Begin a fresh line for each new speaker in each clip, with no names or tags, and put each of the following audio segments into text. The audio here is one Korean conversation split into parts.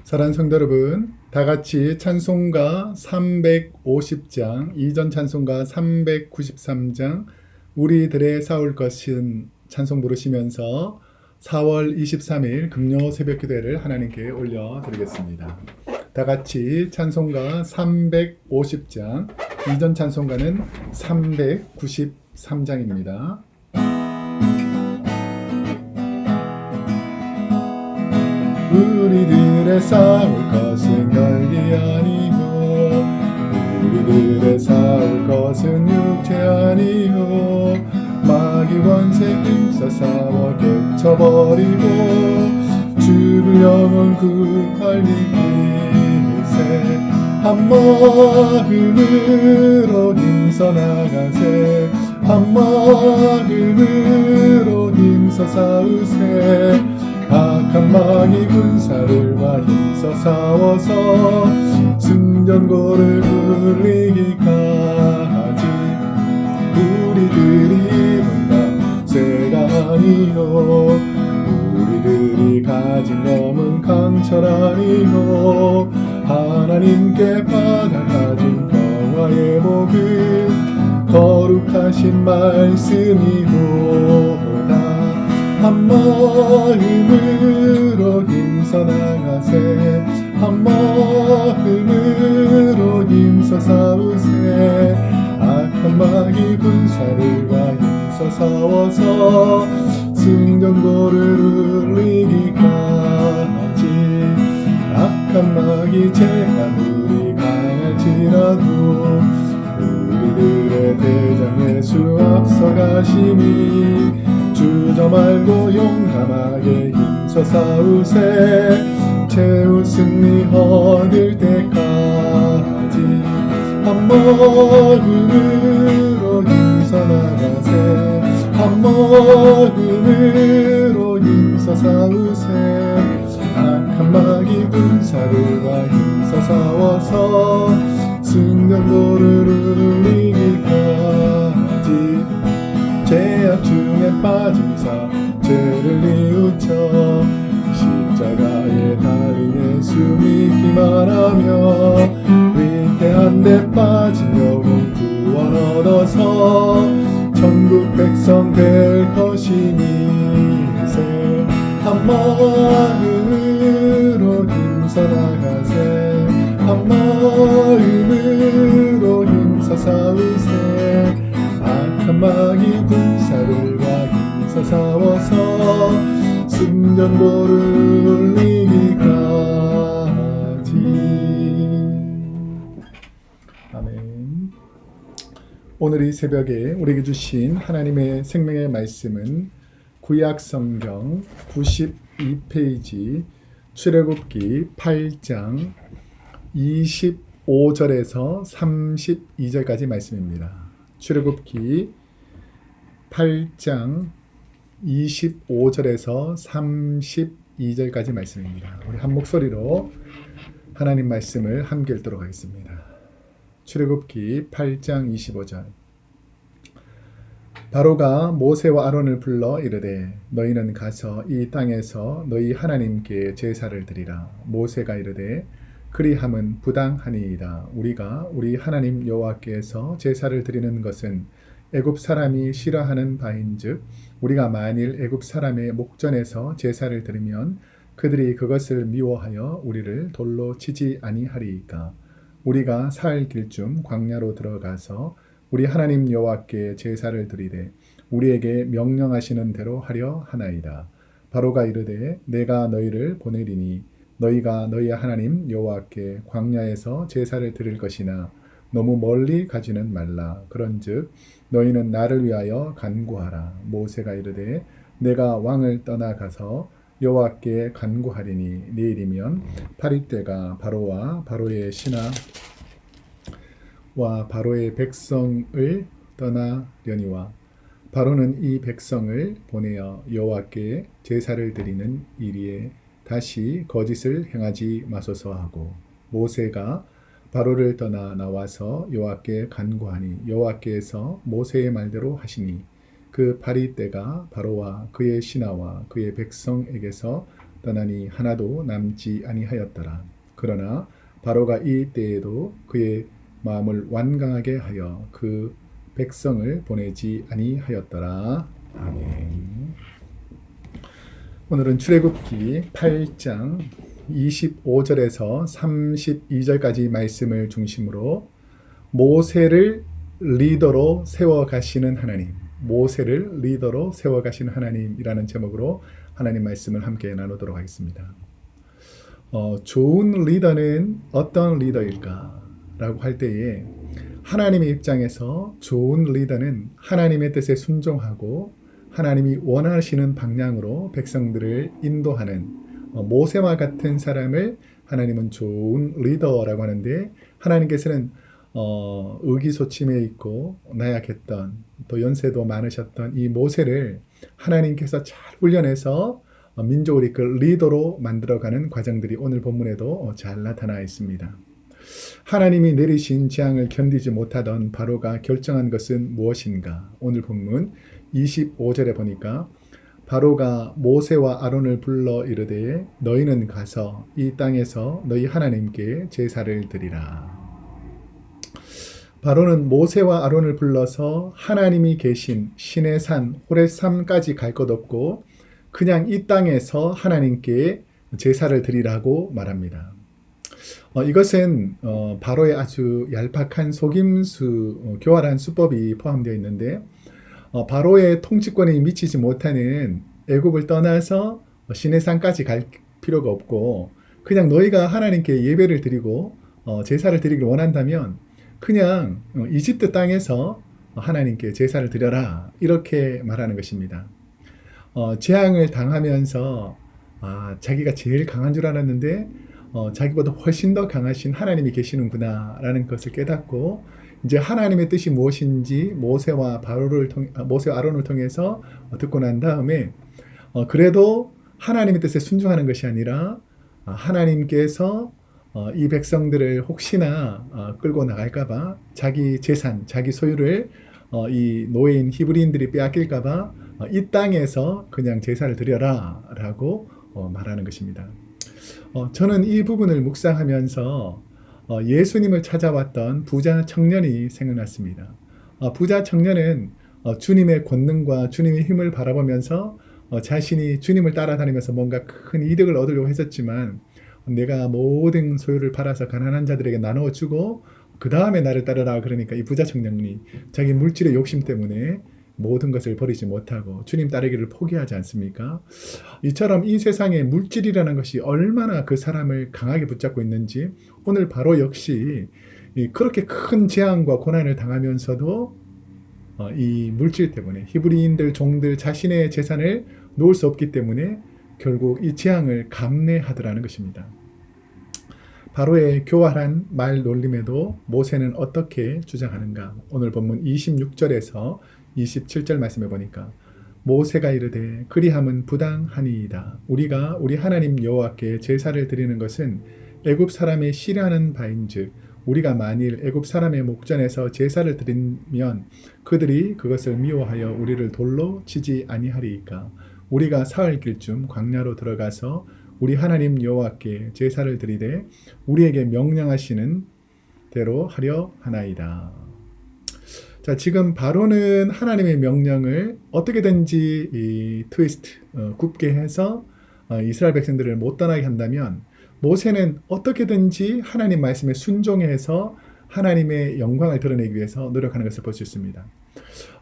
사랑하는 성도 여러분, 다 같이 찬송가 350장, 이전 찬송가 393장, 우리들의 싸울 것은 찬송 부르시면서 4월 23일 금요 새벽 기도회를 하나님께 올려드리겠습니다. 다 같이 찬송가 350장, 이전 찬송가는 393장입니다. 우리들의 싸울 것은 혈기 아니요 우리들의 싸울 것은 육체 아니요 마귀 원세 힘써 싸워 깨쳐버리고 주를 영원 구할 일일세 한 마음으로 힘써 나가세 한 마음으로 힘써 싸우세 악한 마귀 군사들과 힘써 싸워서 승전고를 굴리기까지 우리들이 뭔가 쇠가 아니요 우리들이 가진 검은 강철 아니요 하나님께 받아 가진 평화의 복은 거룩하신 말씀이로다 한 마음으로 힘써 나가세 한 마음으로 힘써 싸우세 악한 마귀 군사들과 힘써 싸워서 승전고를 울리기까지 악한 마귀 제아무리 강할지라도 우리들의 대장 예수 앞서가시니 주저 말고 용감하게 힘써 싸우세 최후 승리 얻을 때까지 한 마음으로 힘써 나가세 한 마음으로 힘써 싸우세 악한 마귀 군사들과 힘써 싸워서 승전고를 울리기까지 죄악 중에 빠진 자 죄를 뉘우쳐 십자가에 달린 예수 믿기만 하며 위태한 데 빠진 영혼 구원 얻어서 천국 백성 될 것이니세 한 마음으로 힘써 나가세 한 마음으로 힘써 싸우세 악한 마귀 군사들과 힘써 싸워서 승전고를 울리기까지. 아멘. 오늘 이 새벽에 우리에게 주신 하나님의 생명의 말씀은 구약 성경 92페이지 출애굽기 8장 25절에서 32절까지 말씀입니다. 출애굽기 8장 25절에서 32절까지 말씀입니다. 우리 한 목소리로 하나님 말씀을 함께 읽도록 하겠습니다. 출애굽기 8장 25절. 바로가 모세와 아론을 불러 이르되 너희는 가서 이 땅에서 너희 하나님께 제사를 드리라. 모세가 이르되 그리함은 부당하니이다. 우리가 우리 하나님 여호와께서 제사를 드리는 것은 애굽 사람이 싫어하는 바인즉 우리가 만일 애굽 사람의 목전에서 제사를 드리면 그들이 그것을 미워하여 우리를 돌로 치지 아니하리이까. 우리가 살 길쯤 광야로 들어가서 우리 하나님 여호와께 제사를 드리되 우리에게 명령하시는 대로 하려 하나이다. 바로가 이르되 내가 너희를 보내리니 너희가 너희 하나님 여호와께 광야에서 제사를 드릴 것이나 너무 멀리 가지는 말라. 그런즉 너희는 나를 위하여 간구하라. 모세가 이르되 내가 왕을 떠나가서 여호와께 간구하리니 내일이면 8일때가 바로와 바로의 신하와 바로의 백성을 떠나려니와 바로는 이 백성을 보내어 여호와께 제사를 드리는 일에 다시 거짓을 행하지 마소서 하고 모세가 바로를 떠나 나와서 여호와께 간구하니 여호와께서 모세의 말대로 하시니 그 8일 때가 바로와 그의 신하와 그의 백성에게서 떠나니 하나도 남지 아니하였더라. 그러나 바로가 이 때에도 그의 마음을 완강하게 하여 그 백성을 보내지 아니하였더라. 아멘. 오늘은 출애굽기 8장 25절에서 32절까지 말씀을 중심으로 모세를 리더로 세워가시는 하나님, 모세를 리더로 세워가시는 하나님이라는 제목으로 하나님 말씀을 함께 나누도록 하겠습니다. 좋은 리더는 어떤 리더일까? 라고 할 때에 하나님의 입장에서 좋은 리더는 하나님의 뜻에 순종하고 하나님이 원하시는 방향으로 백성들을 인도하는 모세와 같은 사람을 하나님은 좋은 리더라고 하는데, 하나님께서는 의기소침해 있고 나약했던, 또 연세도 많으셨던 이 모세를 하나님께서 잘 훈련해서 민족을 이끌 리더로 만들어가는 과정들이 오늘 본문에도 잘 나타나 있습니다. 하나님이 내리신 재앙을 견디지 못하던 바로가 결정한 것은 무엇인가? 오늘 본문 25절에 보니까 바로가 모세와 아론을 불러 이르되 너희는 가서 이 땅에서 너희 하나님께 제사를 드리라. 바로는 모세와 아론을 불러서 하나님이 계신 신의 산 호렙산까지 갈 것 없고 그냥 이 땅에서 하나님께 제사를 드리라고 말합니다. 이것은 바로의 아주 얄팍한 속임수, 교활한 수법이 포함되어 있는데, 바로의 통치권에 미치지 못하는 애굽을 떠나서 시내산까지 갈 필요가 없고 그냥 너희가 하나님께 예배를 드리고 제사를 드리길 원한다면 그냥 이집트 땅에서 하나님께 제사를 드려라, 이렇게 말하는 것입니다. 재앙을 당하면서 자기가 제일 강한 줄 알았는데 자기보다 훨씬 더 강하신 하나님이 계시는구나 라는 것을 깨닫고 이제 하나님의 뜻이 무엇인지 모세와 아론을 통해서 듣고 난 다음에 그래도 하나님의 뜻에 순종하는 것이 아니라 하나님께서 이 백성들을 혹시나 끌고 나갈까봐 자기 재산, 자기 소유를 이 노예인 히브리인들이 빼앗길까봐 이 땅에서 그냥 제사를 드려라 라고 말하는 것입니다. 저는 이 부분을 묵상하면서 예수님을 찾아왔던 부자 청년이 생각났습니다. 부자 청년은 주님의 권능과 주님의 힘을 바라보면서 자신이 주님을 따라다니면서 뭔가 큰 이득을 얻으려고 했었지만 내가 모든 소유를 팔아서 가난한 자들에게 나누어주고 그 다음에 나를 따르라 그러니까 이 부자 청년이 자기 물질의 욕심 때문에 모든 것을 버리지 못하고 주님 따르기를 포기하지 않습니까? 이처럼 이 세상에 물질이라는 것이 얼마나 그 사람을 강하게 붙잡고 있는지 오늘 바로 역시 그렇게 큰 재앙과 고난을 당하면서도 이 물질 때문에 히브리인들 종들 자신의 재산을 놓을 수 없기 때문에 결국 이 재앙을 감내하더라는 것입니다. 바로의 교활한 말 놀림에도 모세는 어떻게 주장하는가? 오늘 본문 26절에서 27절 말씀해 보니까 모세가 이르되 그리함은 부당하니이다. 우리가 우리 하나님 여호와께 제사를 드리는 것은 애굽 사람이 싫어하는 바인즉 우리가 만일 애굽 사람의 목전에서 제사를 드리면 그들이 그것을 미워하여 우리를 돌로 치지 아니하리이까. 우리가 사흘 길쯤 광야로 들어가서 우리 하나님 여호와께 제사를 드리되 우리에게 명령하시는 대로 하려 하나이다. 자, 지금 바로는 하나님의 명령을 어떻게든지 굽게 해서 이스라엘 백성들을 못 떠나게 한다면 모세는 어떻게든지 하나님 말씀에 순종해서 하나님의 영광을 드러내기 위해서 노력하는 것을 볼 수 있습니다.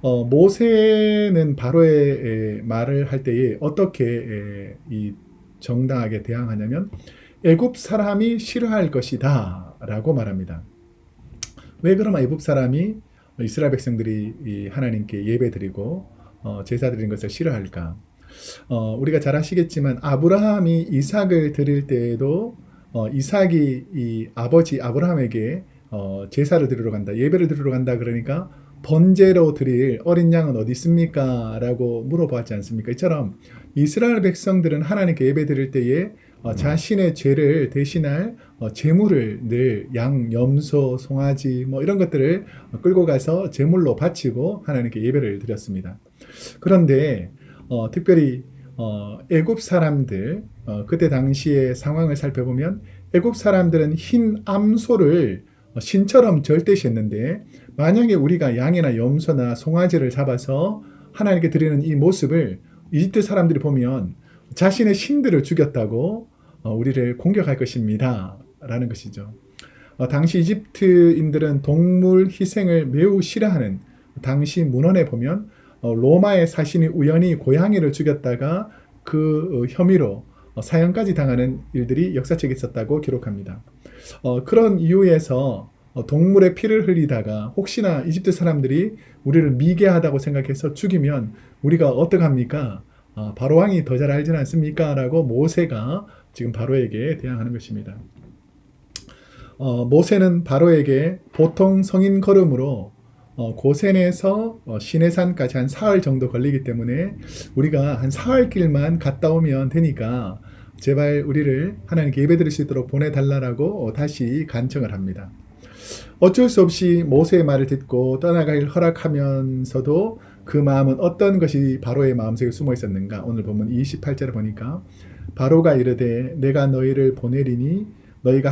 모세는 바로의 말을 할 때에 어떻게 정당하게 대항하냐면 애굽 사람이 싫어할 것이다 라고 말합니다. 왜 그러면 애굽 사람이 이스라엘 백성들이 하나님께 예배드리고 제사 드리는 것을 싫어할까? 우리가 잘 아시겠지만 아브라함이 이삭을 드릴 때에도 이삭이 이 아버지 아브라함에게 제사를 드리러 간다, 예배를 드리러 간다 그러니까 번제로 드릴 어린 양은 어디 있습니까? 라고 물어보았지 않습니까? 이처럼 이스라엘 백성들은 하나님께 예배 드릴 때에 자신의 죄를 대신할 제물을 늘 양, 염소, 송아지 이런 것들을 끌고 가서 제물로 바치고 하나님께 예배를 드렸습니다. 그런데 특별히 애굽 사람들, 그때 당시의 상황을 살펴보면 애국 사람들은 흰 암소를 신처럼 절대시했는데 만약에 우리가 양이나 염소나 송아지를 잡아서 하나님께 드리는 이 모습을 이집트 사람들이 보면 자신의 신들을 죽였다고 우리를 공격할 것입니다. 라는 것이죠. 당시 이집트인들은 동물 희생을 매우 싫어하는, 당시 문헌에 보면 로마의 사신이 우연히 고양이를 죽였다가 그 혐의로 사형까지 당하는 일들이 역사책에 있었다고 기록합니다. 그런 이유에서 동물의 피를 흘리다가 혹시나 이집트 사람들이 우리를 미개하다고 생각해서 죽이면 우리가 어떡합니까? 바로왕이 더 잘 알지 않습니까? 라고 모세가 지금 바로에게 대항하는 것입니다. 모세는 바로에게 보통 성인 걸음으로 고센에서 시내산까지 한 사흘 정도 걸리기 때문에 우리가 한 사흘 길만 갔다 오면 되니까 제발 우리를 하나님께 예배드릴 수 있도록 보내달라고 다시 간청을 합니다. 어쩔 수 없이 모세의 말을 듣고 떠나가길 허락하면서도 그 마음은 어떤 것이 바로의 마음속에 숨어 있었는가? 오늘 본문 28절에 보니까 바로가 이르되 내가 너희를 보내리니 너희가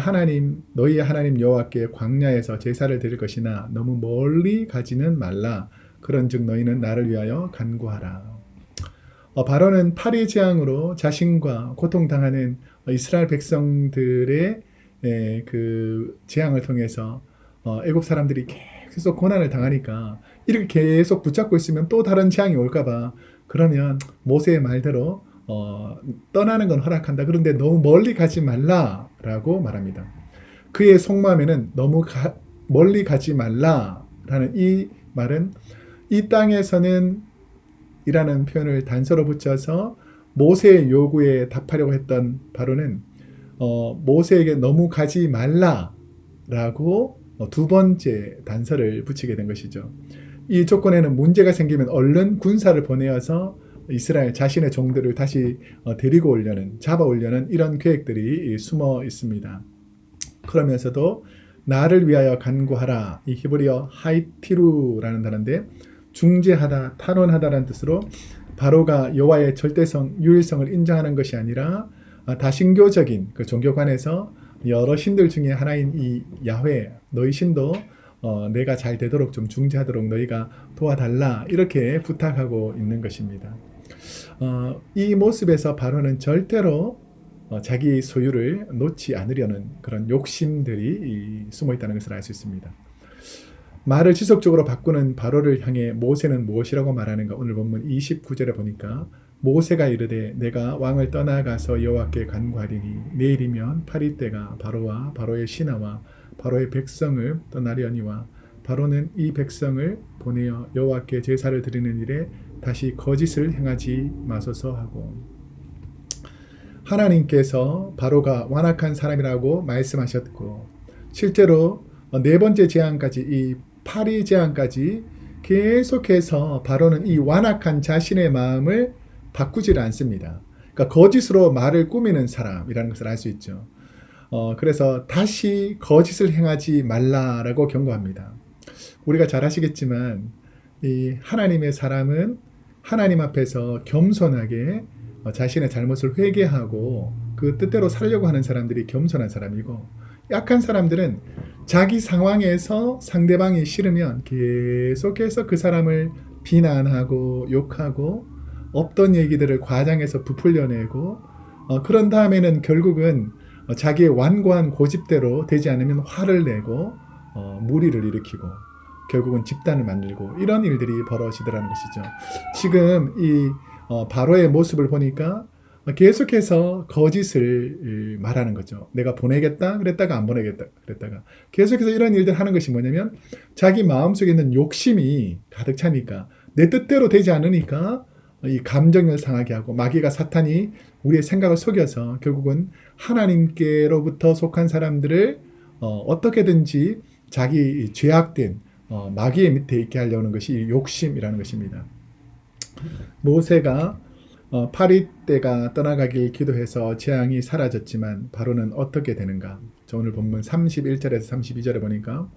너희의 하나님 여호와께 광야에서 제사를 드릴 것이나 너무 멀리 가지는 말라. 그런즉 너희는 나를 위하여 간구하라. 바로는 파리 재앙으로 자신과 고통당하는 이스라엘 백성들의 그 재앙을 통해서 애국 사람들이 계속 고난을 당하니까 이렇게 계속 붙잡고 있으면 또 다른 재앙이 올까봐 그러면 모세의 말대로 떠나는 건 허락한다. 그런데 너무 멀리 가지 말라라고 말합니다. 그의 속마음에는 너무 멀리 가지 말라라는 이 말은 이 땅에서는 이라는 표현을 단서로 붙여서 모세의 요구에 답하려고 했던 바로는 모세에게 너무 가지 말라라고 두 번째 단서를 붙이게 된 것이죠. 이 조건에는 문제가 생기면 얼른 군사를 보내어서 이스라엘 자신의 종들을 다시 데리고 오려는, 잡아오려는 이런 계획들이 숨어 있습니다. 그러면서도 나를 위하여 간구하라. 이 히브리어 하이티루라는 단어인데 중재하다, 탄원하다라는 뜻으로 바로가 여호와의 절대성, 유일성을 인정하는 것이 아니라 다신교적인 그 종교관에서 여러 신들 중에 하나인 이 야훼, 너희 신도 내가 잘 되도록 좀 중재하도록 너희가 도와달라 이렇게 부탁하고 있는 것입니다. 이 모습에서 바로는 절대로 자기 소유를 놓지 않으려는 그런 욕심들이 숨어 있다는 것을 알 수 있습니다. 말을 지속적으로 바꾸는 바로를 향해 모세는 무엇이라고 말하는가? 오늘 본문 29절에 보니까 모세가 이르되 내가 왕을 떠나가서 여호와께 간구하리니 내일이면 파리 때가 바로와 바로의 신하와 바로의 백성을 떠나려니와 바로는 이 백성을 보내어 여호와께 제사를 드리는 일에 다시 거짓을 행하지 마소서 하고, 하나님께서 바로가 완악한 사람이라고 말씀하셨고 실제로 네 번째 재앙까지, 이 파리 재앙까지 계속해서 바로는 이 완악한 자신의 마음을 바꾸질 않습니다. 그러니까 거짓으로 말을 꾸미는 사람이라는 것을 알 수 있죠. 그래서 다시 거짓을 행하지 말라라고 경고합니다. 우리가 잘 아시겠지만 이 하나님의 사람은 하나님 앞에서 겸손하게 자신의 잘못을 회개하고 그 뜻대로 살려고 하는 사람들이 겸손한 사람이고, 약한 사람들은 자기 상황에서 상대방이 싫으면 계속해서 그 사람을 비난하고 욕하고 없던 얘기들을 과장해서 부풀려내고 그런 다음에는 결국은 자기의 완고한 고집대로 되지 않으면 화를 내고 무리를 일으키고 결국은 집단을 만들고 이런 일들이 벌어지더라는 것이죠. 지금 이 바로의 모습을 보니까 계속해서 거짓을 말하는 거죠. 내가 보내겠다 그랬다가 안 보내겠다 그랬다가 계속해서 이런 일들 하는 것이 뭐냐면 자기 마음속에 있는 욕심이 가득 차니까, 내 뜻대로 되지 않으니까 이 감정을 상하게 하고, 마귀가 사탄이 우리의 생각을 속여서 결국은 하나님께로부터 속한 사람들을 어떻게든지 자기 죄악된 마귀의 밑에 있게 하려는 것이 욕심이라는 것입니다. 모세가 파리 때가 떠나가길 기도해서 재앙이 사라졌지만 바로는 어떻게 되는가? 오늘 본문 31절에서 32절에 보니까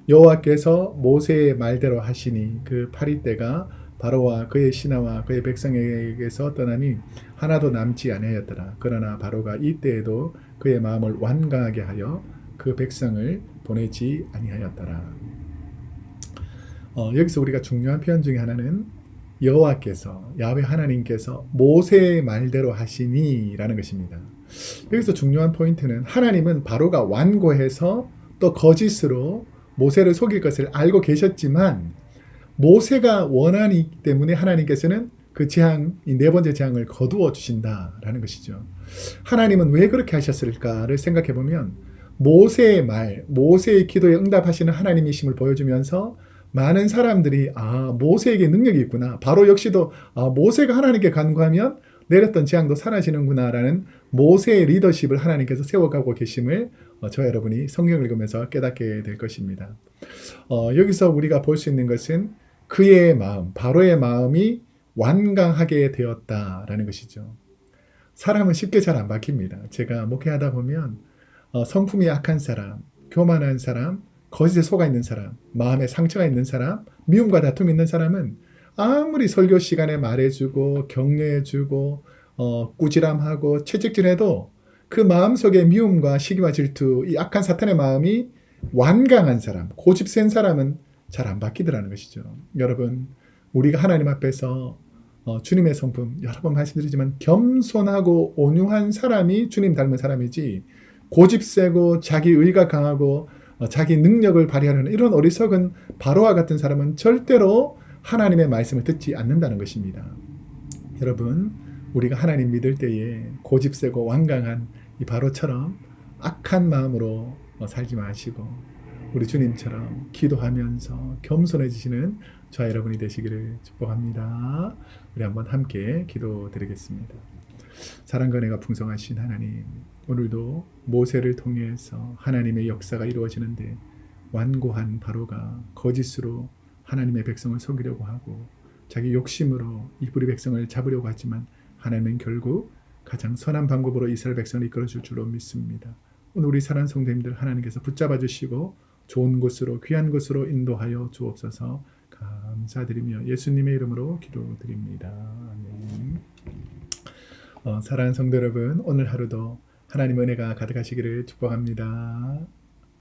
여호와께서 모세의 말대로 하시니 그 파리 때가 바로와 그의 신하와 그의 백성에게서 떠나니 하나도 남지 아니하였더라. 그러나 바로가 이때에도 그의 마음을 완강하게 하여 그 백성을 보내지 아니하였더라. 여기서 우리가 중요한 표현 중에 하나는 여호와께서 야훼 하나님께서 모세의 말대로 하시니라는 것입니다. 여기서 중요한 포인트는 하나님은 바로가 완고해서 또 거짓으로 모세를 속일 것을 알고 계셨지만 모세가 원하기 때문에 하나님께서는 그 재앙, 이 네 번째 재앙을 거두어 주신다라는 것이죠. 하나님은 왜 그렇게 하셨을까를 생각해 보면 모세의 말, 모세의 기도에 응답하시는 하나님이심을 보여주면서 많은 사람들이 모세에게 능력이 있구나. 바로 역시도 모세가 하나님께 간구하면 내렸던 재앙도 사라지는구나라는 모세의 리더십을 하나님께서 세워가고 계심을 저와 여러분이 성경을 읽으면서 깨닫게 될 것입니다. 여기서 우리가 볼 수 있는 것은 그의 마음, 바로의 마음이 완강하게 되었다라는 것이죠. 사람은 쉽게 잘 안 바뀝니다. 제가 목회하다 보면 성품이 약한 사람, 교만한 사람, 거짓에 속아 있는 사람, 마음에 상처가 있는 사람, 미움과 다툼이 있는 사람은 아무리 설교 시간에 말해주고 격려해주고 꾸지람하고 채찍질해도 그 마음속에 미움과 시기와 질투, 이 악한 사탄의 마음이 완강한 사람, 고집 센 사람은 잘 안 바뀌더라는 것이죠. 여러분, 우리가 하나님 앞에서 주님의 성품, 여러 번 말씀드리지만 겸손하고 온유한 사람이 주님 닮은 사람이지 고집 세고 자기 의가 강하고 자기 능력을 발휘하려는 이런 어리석은 바로와 같은 사람은 절대로 하나님의 말씀을 듣지 않는다는 것입니다. 여러분, 우리가 하나님 믿을 때에 고집 세고 완강한 이 바로처럼 악한 마음으로 살지 마시고 우리 주님처럼 기도하면서 겸손해지시는 저와 여러분이 되시기를 축복합니다. 우리 한번 함께 기도드리겠습니다. 사랑과 은혜가 풍성하신 하나님, 오늘도 모세를 통해서 하나님의 역사가 이루어지는데 완고한 바로가 거짓으로 하나님의 백성을 속이려고 하고 자기 욕심으로 이브리 백성을 잡으려고 하지만 하나님은 결국 가장 선한 방법으로 이스라엘 백성을 이끌어줄 줄로 믿습니다. 오늘 우리 사랑하는 성도님들 하나님께서 붙잡아 주시고 좋은 곳으로 귀한 곳으로 인도하여 주옵소서. 감사드리며 예수님의 이름으로 기도드립니다. 아멘. 사랑하는 성도 여러분, 오늘 하루도 하나님의 은혜가 가득하시기를 축복합니다.